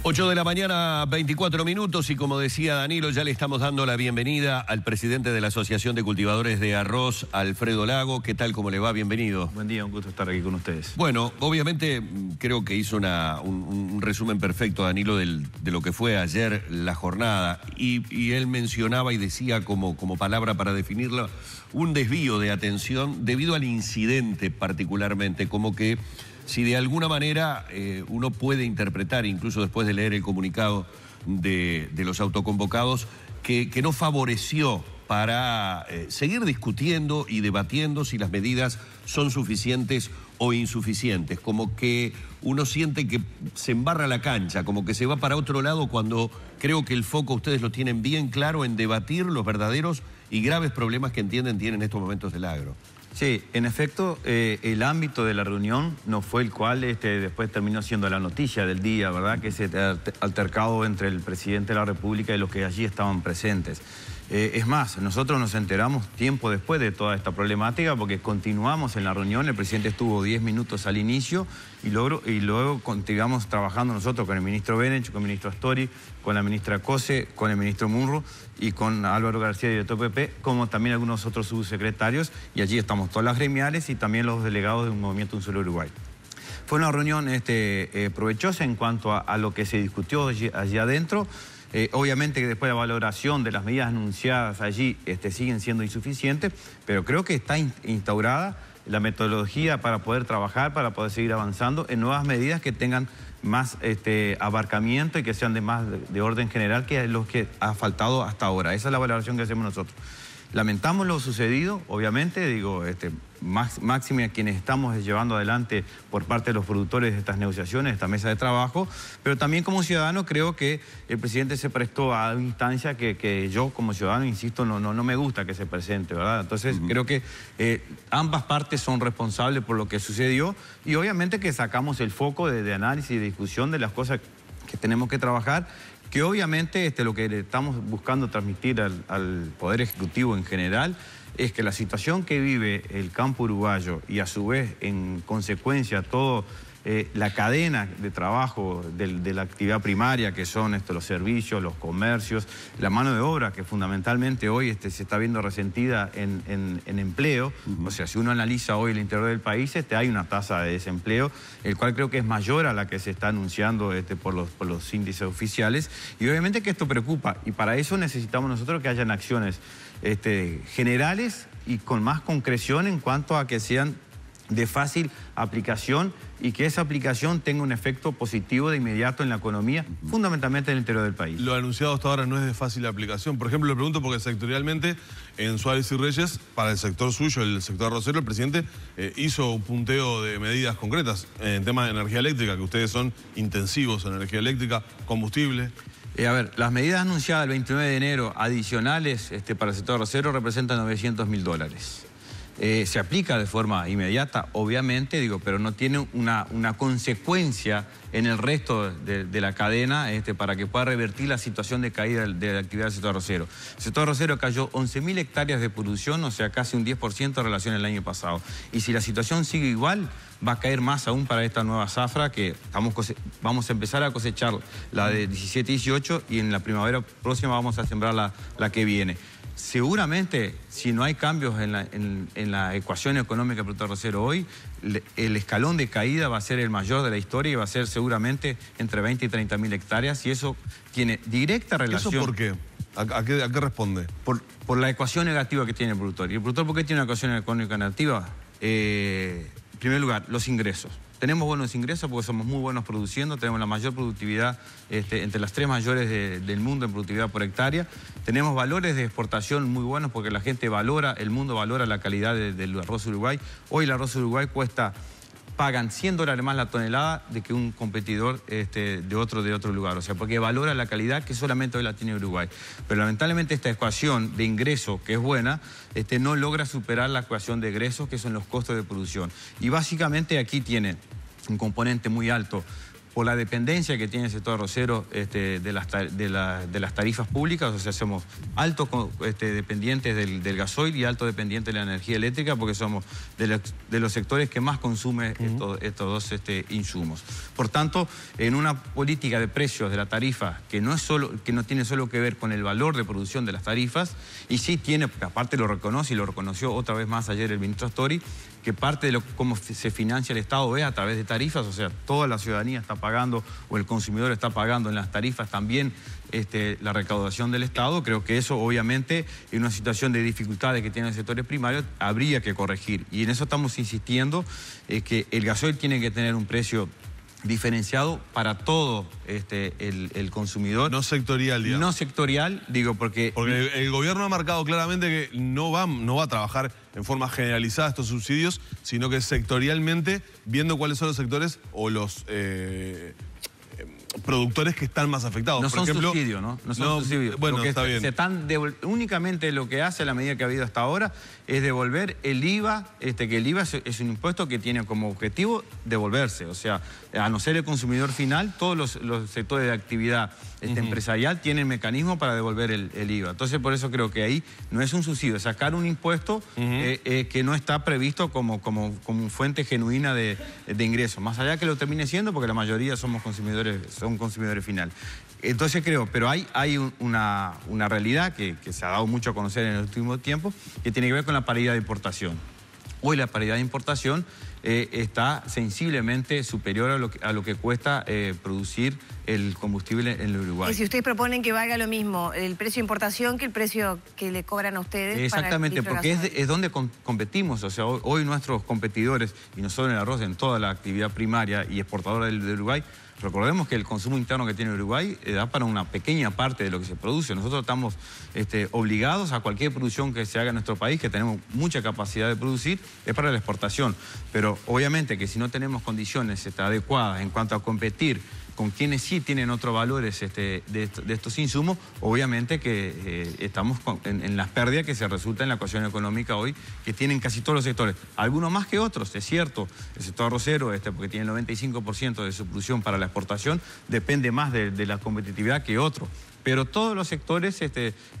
8 de la mañana, 24 minutos, y como decía Danilo, ya le estamos dando la bienvenida al presidente de la Asociación de Cultivadores de Arroz, Alfredo Lago. ¿Qué tal? ¿Cómo le va? Bienvenido. Buen día, un gusto estar aquí con ustedes. Bueno, obviamente creo que hizo un resumen perfecto, Danilo, de lo que fue ayer la jornada, y él mencionaba y decía como palabra para definirlo, un desvío de atención debido al incidente particularmente, como que si de alguna manera uno puede interpretar, incluso después de leer el comunicado de los autoconvocados, que no favoreció para seguir discutiendo y debatiendo si las medidas son suficientes o insuficientes, como que uno siente que se embarra la cancha, como que se va para otro lado, cuando creo que el foco ustedes lo tienen bien claro en debatir los verdaderos y graves problemas que entienden tienen en estos momentos el agro. Sí, en efecto, el ámbito de la reunión no fue el cual después terminó siendo la noticia del día, ¿verdad? Que ese altercado entre el presidente de la República y los que allí estaban presentes. Es más, nosotros nos enteramos tiempo después de toda esta problemática porque continuamos en la reunión, el presidente estuvo 10 minutos al inicio y luego continuamos trabajando nosotros con el ministro Benech, con el ministro Astori, con la ministra Cose, con el ministro Munro y con Álvaro García, director PP, como también algunos otros subsecretarios, y allí estamos todas las gremiales y también los delegados de un movimiento Un Solo Uruguay. Fue una reunión provechosa en cuanto a lo que se discutió allí adentro. Obviamente que después la valoración de las medidas anunciadas allí siguen siendo insuficientes, pero creo que está instaurada la metodología para poder trabajar, para poder seguir avanzando en nuevas medidas que tengan más abarcamiento y que sean de orden general, que es lo que ha faltado hasta ahora. Esa es la valoración que hacemos nosotros. Lamentamos lo sucedido, obviamente, digo, máxime a quienes estamos llevando adelante por parte de los productores de estas negociaciones, esta mesa de trabajo, pero también como ciudadano creo que el presidente se prestó a una instancia que yo como ciudadano, insisto, no me gusta que se presente, ¿verdad? Entonces creo que ambas partes son responsables por lo que sucedió y obviamente que sacamos el foco de análisis y de discusión de las cosas que tenemos que trabajar, que obviamente lo que estamos buscando transmitir al Poder Ejecutivo en general es que la situación que vive el campo uruguayo y a su vez en consecuencia toda la cadena de trabajo de la actividad primaria, que son los servicios, los comercios, la mano de obra, que fundamentalmente hoy se está viendo resentida en empleo. O sea, si uno analiza hoy el interior del país, hay una tasa de desempleo, el cual creo que es mayor a la que se está anunciando por los índices oficiales. Y obviamente que esto preocupa, y para eso necesitamos nosotros que hayan acciones generales y con más concreción en cuanto a que sean de fácil aplicación y que esa aplicación tenga un efecto positivo de inmediato en la economía, fundamentalmente en el interior del país. Lo anunciado hasta ahora no es de fácil aplicación. Por ejemplo, le pregunto porque sectorialmente en Suárez y Reyes, para el sector suyo, el sector arrocero, el presidente hizo un punteo de medidas concretas en temas de energía eléctrica, que ustedes son intensivos en energía eléctrica, combustible. A ver, las medidas anunciadas el 29 de enero adicionales para el sector arrocero representan $900.000. Se aplica de forma inmediata, obviamente, pero no tiene una consecuencia en el resto de la cadena para que pueda revertir la situación de caída de la actividad del sector arrocero. El sector arrocero cayó 11.000 hectáreas de producción, o sea, casi un 10% en relación al año pasado. Y si la situación sigue igual, va a caer más aún para esta nueva zafra que vamos a empezar a cosechar la de 17-18 y en la primavera próxima vamos a sembrar la que viene. Seguramente, si no hay cambios en la ecuación económica del productor arrocero hoy, el escalón de caída va a ser el mayor de la historia y va a ser seguramente entre 20 y 30.000 hectáreas, y eso tiene directa relación... ¿Eso por qué? ¿A qué responde? Por la ecuación negativa que tiene el productor. ¿Y el productor por qué tiene una ecuación económica negativa? En primer lugar, los ingresos. Tenemos buenos ingresos porque somos muy buenos produciendo, tenemos la mayor productividad entre las 3 mayores del mundo en productividad por hectárea. Tenemos valores de exportación muy buenos porque la gente valora, el mundo valora la calidad del arroz Uruguay. Hoy el arroz Uruguay pagan $100 más la tonelada de que un competidor de otro lugar. O sea, porque valora la calidad que solamente hoy la tiene Uruguay. Pero lamentablemente esta ecuación de ingreso, que es buena, no logra superar la ecuación de egresos, que son los costos de producción. Y básicamente aquí tiene un componente muy alto por la dependencia que tiene el sector arrocero de las tarifas públicas, o sea, somos altos dependientes del gasoil y altos dependientes de la energía eléctrica, porque somos de los sectores que más consumen estos dos insumos. Por tanto, en una política de precios de la tarifa que no tiene solo que ver con el valor de producción de las tarifas, y sí tiene, porque aparte lo reconoce y lo reconoció otra vez más ayer el ministro Astori, que parte de cómo se financia el Estado es a través de tarifas, o sea, toda la ciudadanía está pagando o el consumidor está pagando en las tarifas también la recaudación del Estado. Creo que eso obviamente en una situación de dificultades que tienen los sectores primarios habría que corregir, y en eso estamos insistiendo, que el gasoil tiene que tener un precio diferenciado para todo el consumidor. No sectorial, digamos. No sectorial, digo, porque el gobierno ha marcado claramente que no va a trabajar en forma generalizada estos subsidios, sino que sectorialmente, viendo cuáles son los sectores o los productores que están más afectados. No son subsidios, ¿no? No son subsidios. Bueno, está bien. Únicamente lo que hace la medida que ha habido hasta ahora es devolver el IVA, que el IVA es un impuesto que tiene como objetivo devolverse. O sea, a no ser el consumidor final, todos los sectores de actividad empresarial tienen mecanismo para devolver el IVA. Entonces, por eso creo que ahí no es un subsidio, es sacar un impuesto que no está previsto como fuente genuina de ingresos. Más allá que lo termine siendo, porque la mayoría son consumidores final. Entonces creo, pero hay una realidad que se ha dado mucho a conocer en el último tiempo, que tiene que ver con la paridad de importación. Hoy la paridad de importación está sensiblemente superior a lo que cuesta producir el combustible en el Uruguay. Y si ustedes proponen que valga lo mismo el precio de importación que el precio que le cobran a ustedes. Exactamente, porque es donde competimos. O sea, hoy nuestros competidores, y no solo en el arroz, en toda la actividad primaria y exportadora del Uruguay, recordemos que el consumo interno que tiene Uruguay da para una pequeña parte de lo que se produce. Nosotros estamos obligados a cualquier producción que se haga en nuestro país, que tenemos mucha capacidad de producir, es para la exportación. Pero obviamente que si no tenemos condiciones adecuadas en cuanto a competir con quienes sí tienen otros valores de estos insumos, obviamente que estamos en las pérdidas que se resultan en la ecuación económica hoy, que tienen casi todos los sectores. Algunos más que otros, es cierto. El sector arrocero, porque tiene el 95% de su producción para la exportación, depende más de la competitividad que otro. Pero todos los sectores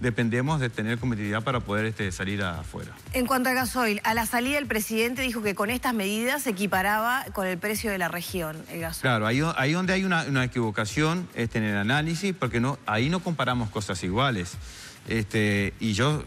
dependemos de tener competitividad para poder salir afuera. En cuanto al gasoil, a la salida el presidente dijo que con estas medidas se equiparaba con el precio de la región, el gasoil. Claro, ahí donde hay una equivocación en el análisis, porque ahí no comparamos cosas iguales. Y yo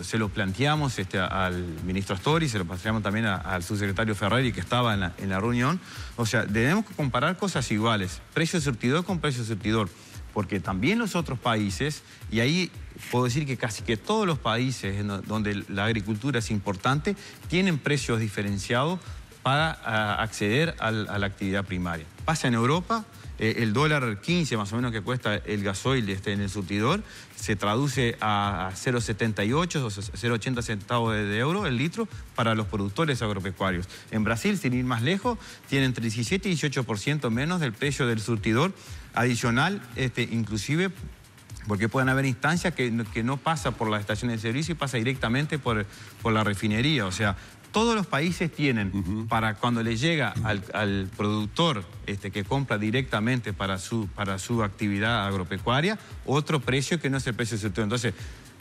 se lo planteamos al ministro Astori, se lo planteamos también al subsecretario Ferrari, que estaba en la reunión. O sea, debemos comparar cosas iguales, precio surtidor con precio surtidor. Porque también los otros países, y ahí puedo decir que casi que todos los países donde la agricultura es importante, tienen precios diferenciados para acceder a la actividad primaria. Pasa en Europa, el dólar 15 más o menos que cuesta el gasoil en el surtidor, se traduce a 0,78 o 0,80 centavos de euro el litro para los productores agropecuarios. En Brasil, sin ir más lejos, tienen entre 17 y 18% menos del precio del surtidor adicional, inclusive porque pueden haber instancias que no pasa por las estaciones de servicio y pasa directamente por la refinería. O sea, todos los países tienen para cuando le llega al productor que compra directamente para su actividad agropecuaria otro precio que no es el precio surtidor. Entonces,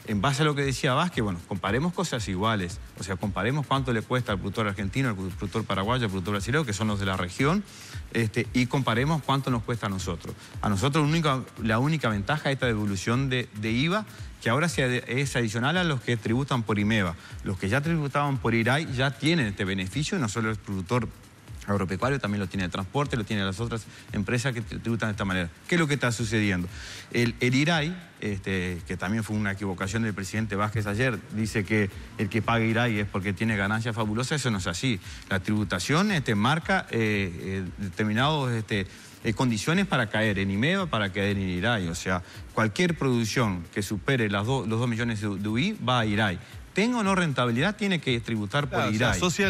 en base a lo que decía Vázquez, bueno, comparemos cosas iguales. O sea, comparemos cuánto le cuesta al productor argentino, al productor paraguayo, al productor brasileño, que son los de la región, y comparemos cuánto nos cuesta a nosotros. A nosotros la única ventaja es esta devolución de IVA, que ahora es adicional a los que tributan por IMEVA. Los que ya tributaban por IRAI ya tienen este beneficio, y no solo el productor agropecuario, también lo tiene el transporte, lo tienen las otras empresas que tributan de esta manera. ¿Qué es lo que está sucediendo? El IRAI, que también fue una equivocación del presidente Vázquez ayer, dice que el que paga IRAI es porque tiene ganancias fabulosas. Eso no es así. La tributación marca determinadas condiciones para caer en IMEVA, para caer en IRAI. O sea, cualquier producción que supere los 2 millones de UI va a IRAI. Tenga o no rentabilidad, tiene que tributar por IRAI. Se asocia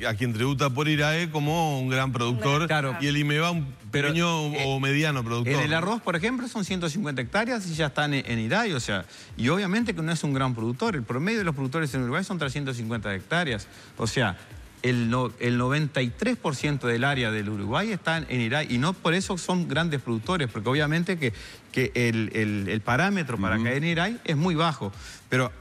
a quien tributa por IRAE como un gran productor, claro, y el IMEVA un pequeño o mediano productor. En el arroz, por ejemplo, son 150 hectáreas y ya están en IRAI, o sea, y obviamente que no es un gran productor. El promedio de los productores en Uruguay son 350 hectáreas. O sea, el 93% del área del Uruguay está en Iray, y no por eso son grandes productores, porque obviamente que el parámetro para caer en Iray es muy bajo, pero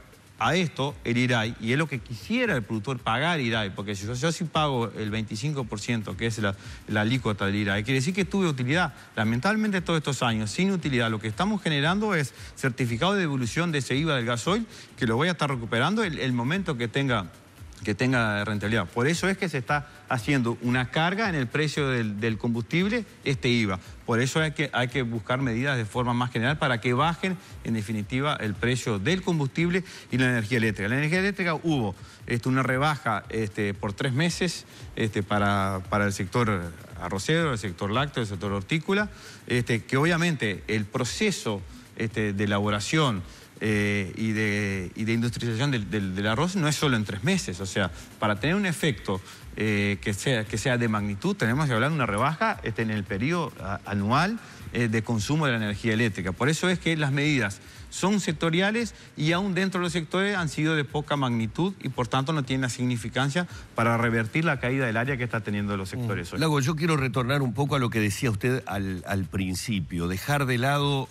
a esto, el Iray, y es lo que quisiera el productor pagar Iray, porque si yo sí pago el 25%, que es la alícuota del Iray, quiere decir que tuve utilidad. Lamentablemente todos estos años, sin utilidad, lo que estamos generando es certificado de devolución de ese IVA del gasoil, que lo voy a estar recuperando el momento que tenga rentabilidad. Por eso es que se está haciendo una carga en el precio del combustible, este IVA. Por eso hay que buscar medidas de forma más general para que bajen, en definitiva, el precio del combustible y la energía eléctrica. La energía eléctrica hubo una rebaja por 3 meses para el sector arrocero, el sector lácteo, el sector hortícola, que obviamente el proceso de elaboración y de industrialización del arroz no es solo en 3 meses. O sea, para tener un efecto que sea de magnitud, tenemos que hablar de una rebaja en el periodo anual de consumo de la energía eléctrica. Por eso es que las medidas son sectoriales y aún dentro de los sectores han sido de poca magnitud y por tanto no tienen la significancia para revertir la caída del área que está teniendo los sectores hoy. Lago, yo quiero retornar un poco a lo que decía usted al principio, dejar de lado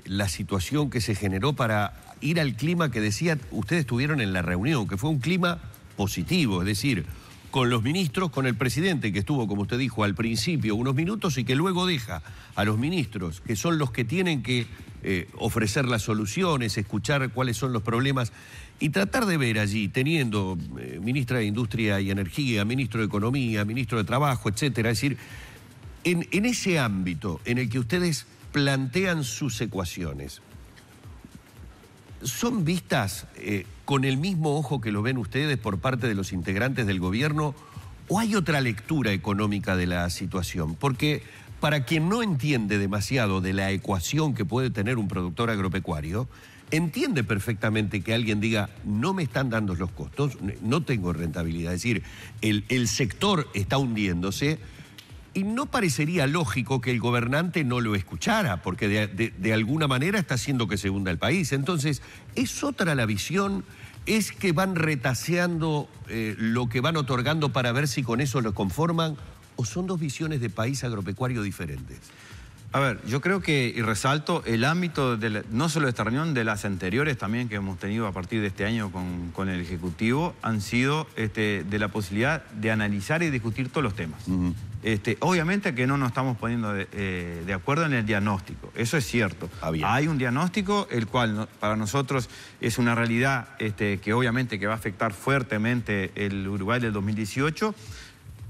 la situación que se generó para ir al clima que decía ustedes tuvieron en la reunión, que fue un clima positivo, es decir, con los ministros, con el presidente que estuvo, como usted dijo, al principio unos minutos y que luego deja a los ministros, que son los que tienen que ofrecer las soluciones, escuchar cuáles son los problemas y tratar de ver allí, teniendo ministra de Industria y Energía, ministro de Economía, ministro de Trabajo, etcétera, es decir, en ese ámbito en el que ustedes plantean sus ecuaciones, ¿son vistas con el mismo ojo que lo ven ustedes por parte de los integrantes del gobierno o hay otra lectura económica de la situación? Porque para quien no entiende demasiado de la ecuación que puede tener un productor agropecuario, entiende perfectamente que alguien diga, no me están dando los costos, no tengo rentabilidad, es decir, el sector está hundiéndose. Y no parecería lógico que el gobernante no lo escuchara, porque de alguna manera está haciendo que se hunda el país. Entonces, ¿es otra la visión? ¿Es que van retaseando lo que van otorgando para ver si con eso lo conforman? ¿O son dos visiones de país agropecuario diferentes? A ver, yo creo que, y resalto, el ámbito, no solo de esta reunión, de las anteriores también que hemos tenido a partir de este año con el Ejecutivo, han sido de la posibilidad de analizar y discutir todos los temas. Obviamente que no nos estamos poniendo de acuerdo en el diagnóstico, eso es cierto. Hay un diagnóstico, el cual para nosotros es una realidad que obviamente que va a afectar fuertemente el Uruguay del 2018,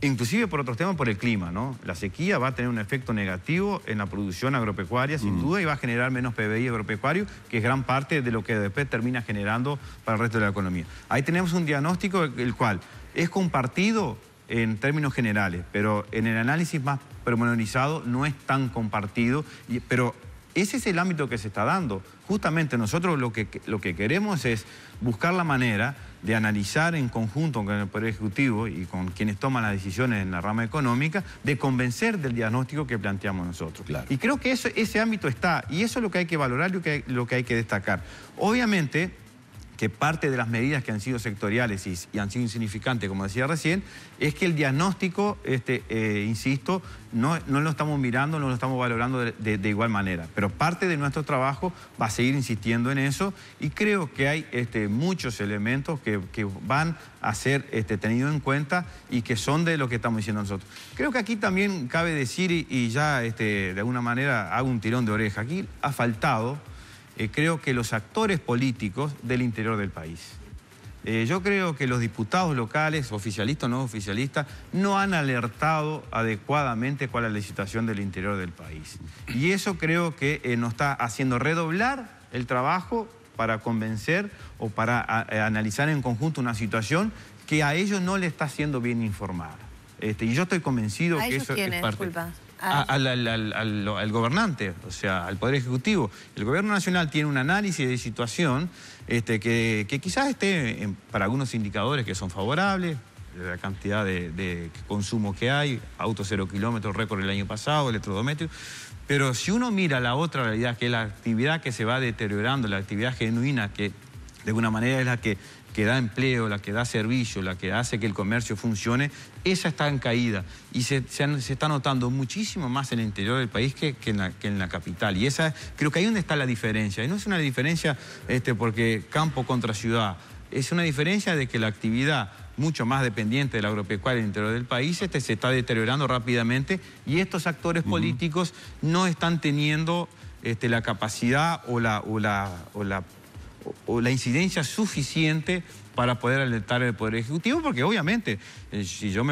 inclusive por otros temas, por el clima, ¿no? La sequía va a tener un efecto negativo en la producción agropecuaria, sin duda, y va a generar menos PBI agropecuario, que es gran parte de lo que después termina generando para el resto de la economía. Ahí tenemos un diagnóstico el cual es compartido en términos generales, pero en el análisis más pormenorizado no es tan compartido, pero ese es el ámbito que se está dando. Justamente nosotros lo que queremos es buscar la manera de analizar en conjunto con el Poder Ejecutivo y con quienes toman las decisiones en la rama económica, de convencer del diagnóstico que planteamos nosotros. Claro. Y creo que ese ámbito está, y eso es lo que hay que valorar y lo que hay que destacar. Obviamente que parte de las medidas que han sido sectoriales y han sido insignificantes, como decía recién, es que el diagnóstico, insisto, no lo estamos mirando, no lo estamos valorando de igual manera. Pero parte de nuestro trabajo va a seguir insistiendo en eso y creo que hay muchos elementos que van a ser tenidos en cuenta y que son de lo que estamos diciendo nosotros. Creo que aquí también cabe decir, y ya de alguna manera hago un tirón de oreja, aquí ha faltado, creo que los actores políticos del interior del país. Yo creo que los diputados locales, oficialistas o no oficialistas, no han alertado adecuadamente cuál es la situación del interior del país. Y eso creo que nos está haciendo redoblar el trabajo para convencer o para analizar en conjunto una situación que a ellos no le está siendo bien informada. Y yo estoy convencido que eso es parte... Al gobernante, o sea, al Poder Ejecutivo. El Gobierno Nacional tiene un análisis de situación que quizás esté para algunos indicadores que son favorables, la cantidad de consumo que hay, autos 0 kilómetros, récord el año pasado, electrodomésticos. Pero si uno mira la otra realidad, que es la actividad que se va deteriorando, la actividad genuina, que de alguna manera es la que que da empleo, la que da servicio, la que hace que el comercio funcione, esa está en caída. Y se está notando muchísimo más en el interior del país que en la capital. Y esa, creo que ahí donde está la diferencia. Y no es una diferencia porque campo contra ciudad. Es una diferencia de que la actividad mucho más dependiente de la agropecuaria en el interior del país se está deteriorando rápidamente y estos actores políticos no están teniendo la capacidad o la incidencia suficiente para poder alertar al Poder Ejecutivo, porque obviamente, si yo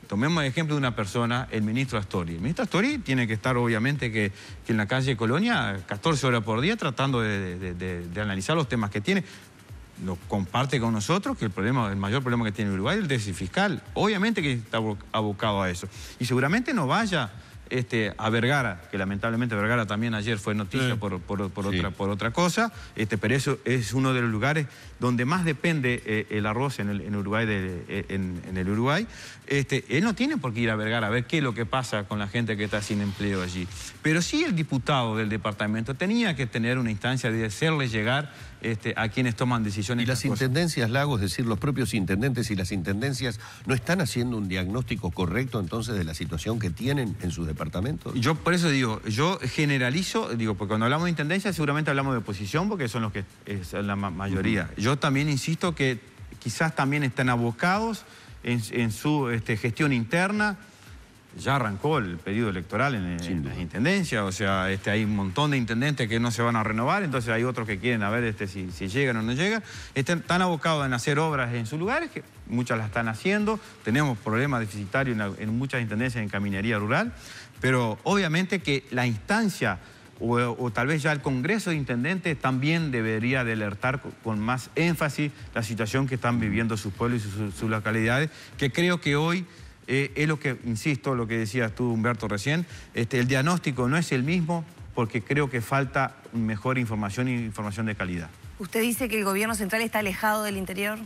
tomemos el ejemplo de una persona, el ministro Astori. El ministro Astori tiene que estar obviamente que en la calle Colonia 14 horas por día tratando de analizar los temas que tiene. Lo comparte con nosotros que el mayor problema que tiene Uruguay es el déficit fiscal. Obviamente que está abocado a eso. Y seguramente no vaya a Vergara, que lamentablemente Vergara también ayer fue noticia por otra cosa, pero eso es uno de los lugares donde más depende el arroz en el Uruguay. En el Uruguay. Él no tiene por qué ir a Vergara a ver qué es lo que pasa con la gente que está sin empleo allí. Pero sí el diputado del departamento tenía que tener una instancia de hacerle llegar a quienes toman decisiones. Y las intendencias, Lagos, es decir, los propios intendentes y las intendencias, ¿no están haciendo un diagnóstico correcto entonces de la situación que tienen en sus departamentos? Yo por eso digo, yo generalizo, porque cuando hablamos de intendencia seguramente hablamos de oposición, porque son los que es la mayoría. Yo también insisto que quizás también están abocados en su gestión interna. Ya arrancó el periodo electoral en las intendencias, o sea, hay un montón de intendentes que no se van a renovar, entonces hay otros que quieren a ver si llegan o no llegan. Están abocados en hacer obras en sus lugares, que muchas las están haciendo. Tenemos problemas deficitarios en muchas intendencias en caminería rural, pero obviamente que la instancia o tal vez ya el Congreso de Intendentes también debería de alertar con más énfasis la situación que están viviendo sus pueblos y sus localidades, que creo que hoy es lo que, insisto, lo que decías tú, Humberto, recién, el diagnóstico no es el mismo porque creo que falta mejor información y información de calidad. ¿Usted dice que el gobierno central está alejado del interior?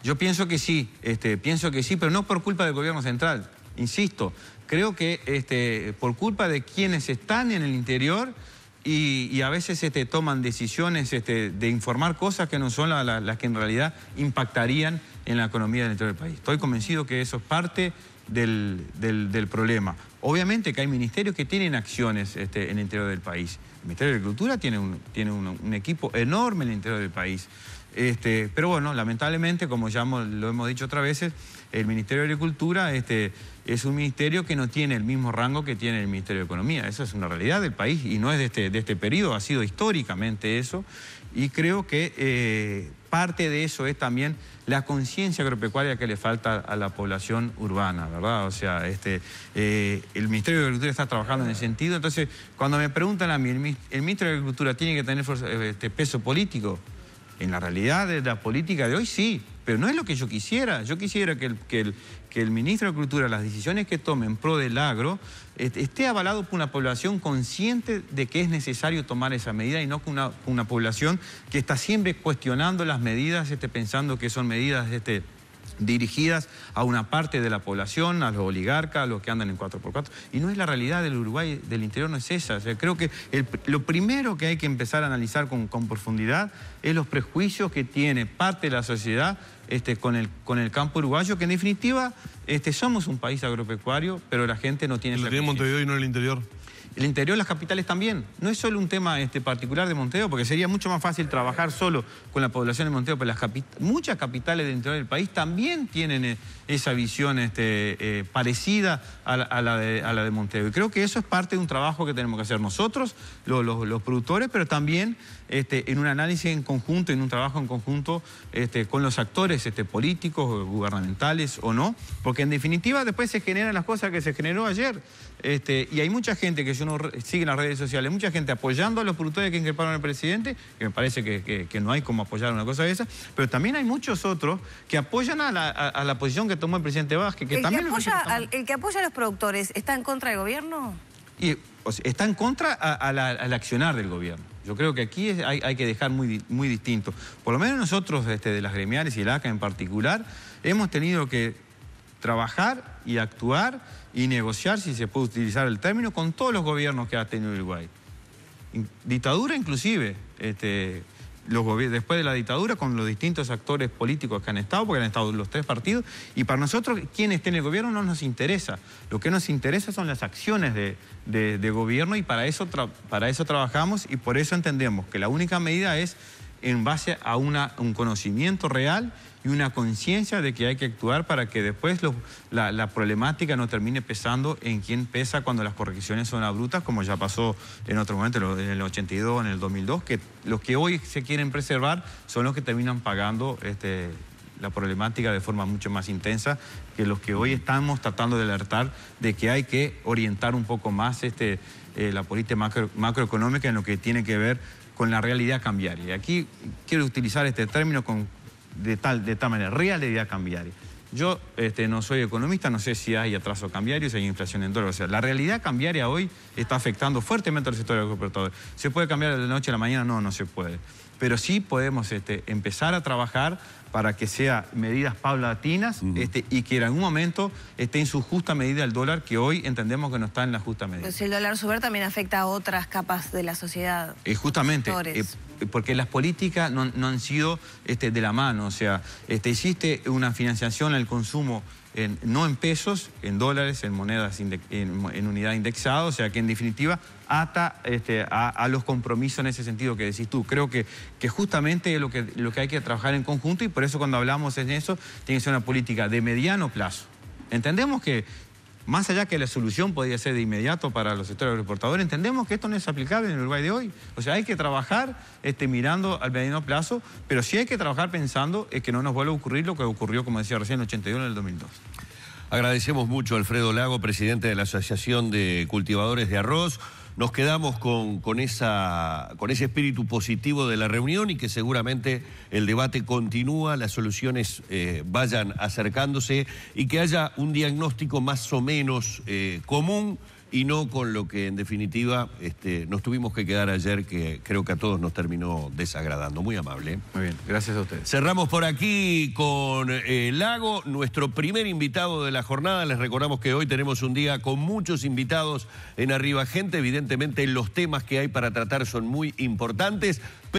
Yo pienso que sí, pero no por culpa del gobierno central. Insisto, creo que por culpa de quienes están en el interior y a veces toman decisiones de informar cosas que no son las que en realidad impactarían en la economía del interior del país. Estoy convencido que eso es parte del problema. Obviamente que hay ministerios que tienen acciones en el interior del país. El Ministerio de Agricultura tiene un equipo enorme en el interior del país. Pero bueno, lamentablemente, como ya lo hemos dicho otras veces, el Ministerio de Agricultura es un ministerio que no tiene el mismo rango que tiene el Ministerio de Economía. Esa es una realidad del país y no es de este periodo, ha sido históricamente eso. Y creo que parte de eso es también la conciencia agropecuaria que le falta a la población urbana, ¿verdad? O sea, el Ministerio de Agricultura está trabajando en ese sentido. Entonces, cuando me preguntan a mí, ¿el Ministerio de Agricultura tiene que tener peso político? En la realidad de la política de hoy sí, pero no es lo que yo quisiera. Yo quisiera que el ministro de Agricultura, las decisiones que tome en pro del agro, esté avalado por una población consciente de que es necesario tomar esa medida y no con una población que está siempre cuestionando las medidas, pensando que son medidas dirigidas a una parte de la población, a los oligarcas, a los que andan en 4x4. Y no es la realidad del Uruguay, del interior no es esa. O sea, creo que lo primero que hay que empezar a analizar con profundidad es los prejuicios que tiene parte de la sociedad con el campo uruguayo, que en definitiva somos un país agropecuario, pero la gente no tiene... ¿Lo tiene Montevideo y no el interior? El interior, las capitales también. No es solo un tema particular de Montevideo, porque sería mucho más fácil trabajar solo con la población de Montevideo, pero muchas capitales del interior del país también tienen esa visión parecida a la de Montevideo. Y creo que eso es parte de un trabajo que tenemos que hacer nosotros, los productores, pero también en un análisis en conjunto, en un trabajo en conjunto con los actores políticos, gubernamentales o no, porque en definitiva después se generan las cosas que se generó ayer. Y hay mucha gente que uno sigue en las redes sociales, mucha gente apoyando a los productores que increparon al presidente, que me parece que no hay como apoyar una cosa de esa, pero también hay muchos otros que apoyan a la posición que tomó el presidente Vázquez. El que apoya a los productores, ¿está en contra del gobierno? Está en contra al accionar del gobierno. Yo creo que aquí hay que dejar muy distinto. Por lo menos nosotros, de las gremiales y el ACA en particular, hemos tenido que trabajar y actuar y negociar, si se puede utilizar el término, con todos los gobiernos que ha tenido Uruguay. Dictadura inclusive, después de la dictadura, con los distintos actores políticos que han estado, porque han estado los tres partidos, y para nosotros, quien esté en el gobierno no nos interesa. Lo que nos interesa son las acciones de gobierno, y para eso trabajamos, y por eso entendemos que la única medida es en base a un conocimiento real y una conciencia de que hay que actuar para que después la problemática no termine pesando en quien pesa cuando las correcciones son abruptas, como ya pasó en otro momento, en el 82, en el 2002, que los que hoy se quieren preservar son los que terminan pagando la problemática de forma mucho más intensa que los que hoy estamos tratando de alertar de que hay que orientar un poco más la política macroeconómica en lo que tiene que ver con la realidad cambiaria. Y aquí quiero utilizar este término de tal manera, realidad cambiaria. Yo no soy economista, no sé si hay atraso cambiario, si hay inflación en dólares. O sea, la realidad cambiaria hoy está afectando fuertemente al sector agroexportador. ¿Se puede cambiar de la noche a la mañana? No, no se puede. Pero sí podemos empezar a trabajar para que sean medidas paulatinas y que en algún momento esté en su justa medida el dólar, que hoy entendemos que no está en la justa medida. Pero si el dólar sube también afecta a otras capas de la sociedad. Justamente, porque las políticas no han sido de la mano. O sea, existe una financiación al consumo no en pesos, en dólares, en monedas, en unidad indexada, o sea que en definitiva ata a los compromisos en ese sentido que decís tú. Creo que justamente es lo que hay que trabajar en conjunto, y por eso cuando hablamos en eso tiene que ser una política de mediano plazo. Entendemos que más allá que la solución podría ser de inmediato para los sectores agroexportadores, entendemos que esto no es aplicable en el Uruguay de hoy. O sea, hay que trabajar mirando al mediano plazo, pero sí hay que trabajar pensando que no nos vuelva a ocurrir lo que ocurrió, como decía recién, en el 81 y en el 2002. Agradecemos mucho a Alfredo Lago, presidente de la Asociación de Cultivadores de Arroz. Nos quedamos con ese espíritu positivo de la reunión, y que seguramente el debate continúa, las soluciones vayan acercándose y que haya un diagnóstico más o menos común, y no con lo que en definitiva nos tuvimos que quedar ayer, que creo que a todos nos terminó desagradando. Muy amable. Muy bien, gracias a ustedes. Cerramos por aquí con Lago, nuestro primer invitado de la jornada. Les recordamos que hoy tenemos un día con muchos invitados en Arriba Gente. Evidentemente los temas que hay para tratar son muy importantes.